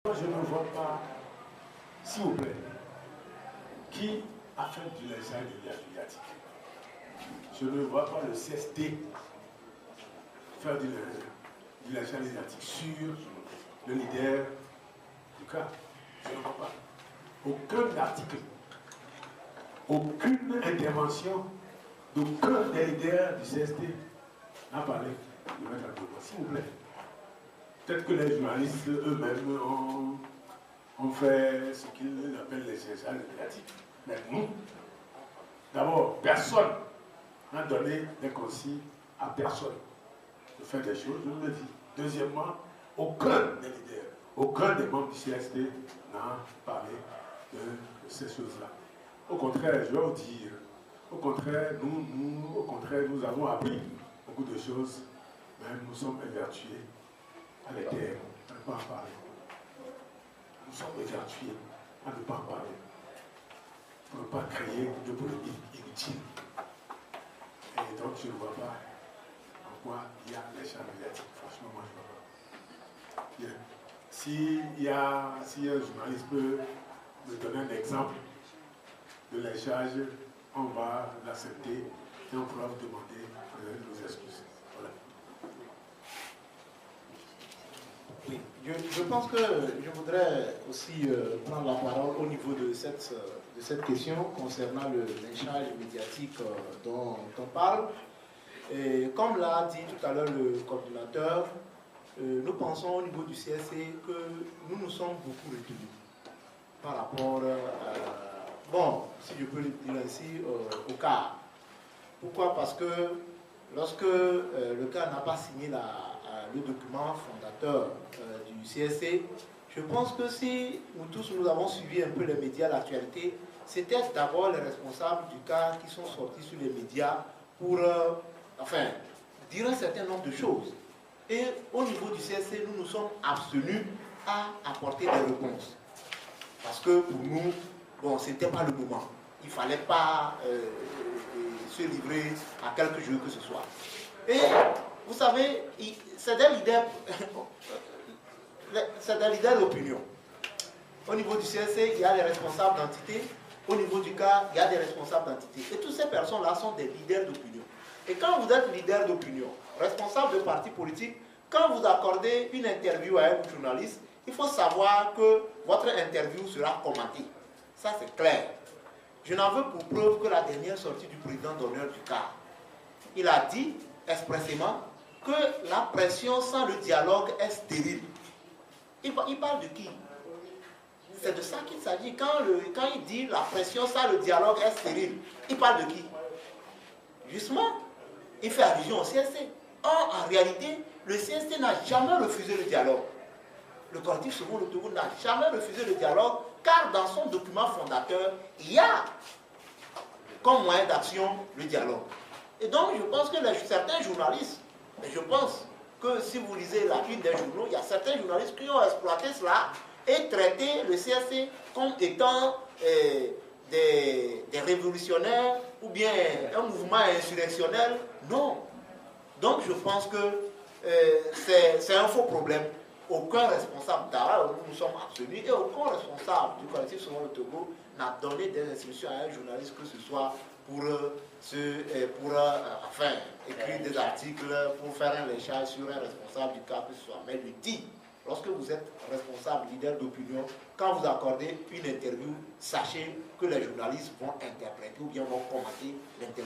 Je ne vois pas, s'il vous plaît, qui a fait du lynchage médiatique. Je ne vois pas le CST faire du lynchage médiatique sur le leader du cas. Je ne vois pas. Aucun article, aucune intervention d'aucun des leaders du CST n'a parlé de mettre à Dodo, s'il vous plaît. Peut-être que les journalistes eux-mêmes ont fait ce qu'ils appellent les lynchages médiatiques. Mais nous, d'abord, personne n'a donné des consignes à personne de faire des choses, je vous le dis. Deuxièmement, aucun des leaders, aucun des membres du CST n'a parlé de ces choses-là. Au contraire, je vais vous dire, au contraire, nous avons appris beaucoup de choses, mais nous sommes évertués à les taire, à ne pas en parler. Nous sommes évertués à ne pas en parler, pour ne pas créer de polémique inutile. Et donc, je ne vois pas en quoi il y a l'échange médiatique. Franchement, moi, je ne vois pas. Bien. Si un journaliste peut me donner un exemple de l'échange, on va l'accepter et on pourra vous demander nos excuses. Voilà. Oui, je pense que je voudrais aussi prendre la parole au niveau de cette question concernant le lynchage médiatique dont on parle. Et comme l'a dit tout à l'heure le coordinateur, nous pensons au niveau du CSC que nous nous sommes beaucoup retenus par rapport bon, si je peux le dire ainsi, au cas. Pourquoi? Parce que lorsque le cas n'a pas signé le document fondateur du CSC, je pense que si nous tous nous avons suivi un peu les médias, l'actualité, c'était d'abord les responsables du cas qui sont sortis sur les médias pour dire un certain nombre de choses. Et au niveau du CSC, nous nous sommes abstenus à apporter des réponses. Parce que pour nous, bon, ce n'était pas le moment. Il ne fallait pas se livrer à quelque chose que ce soit. Et vous savez, c'est des leaders d'opinion. Au niveau du CSC, il y a des responsables d'entité. Au niveau du cas, il y a des responsables d'entité. Et toutes ces personnes-là sont des leaders d'opinion. Et quand vous êtes leader d'opinion, responsable de parti politique, quand vous accordez une interview à un journaliste, il faut savoir que votre interview sera commentée. Ça, c'est clair. Je n'en veux pour preuve que la dernière sortie du président d'honneur du CAR, il a dit expressément que la pression sans le dialogue est stérile. Il parle de qui? C'est de ça qu'il s'agit. Quand il dit la pression sans le dialogue est stérile, il parle de qui? Justement, il fait allusion au CSC. Or, en réalité, le CSC n'a jamais refusé le dialogue. Le collectif Sauvons le Togo n'a jamais refusé le dialogue, car dans son document fondateur, il y a comme moyen d'action le dialogue. Et donc, je pense que certains journalistes, et je pense que si vous lisez la une des journaux, il y a certains journalistes qui ont exploité cela et traité le CSC comme étant des révolutionnaires ou bien un mouvement insurrectionnel. Non. Donc, je pense que c'est un faux problème. Aucun responsable d'Ara, nous nous sommes abstenus, et aucun responsable du collectif Sauvons le Togo n'a donné des instructions à un journaliste que ce soit pour écrire des articles, pour faire un lynchage sur un responsable du cas que ce soit. Mais lui dit, lorsque vous êtes responsable, leader d'opinion, quand vous accordez une interview, sachez que les journalistes vont interpréter ou bien vont commenter l'interview.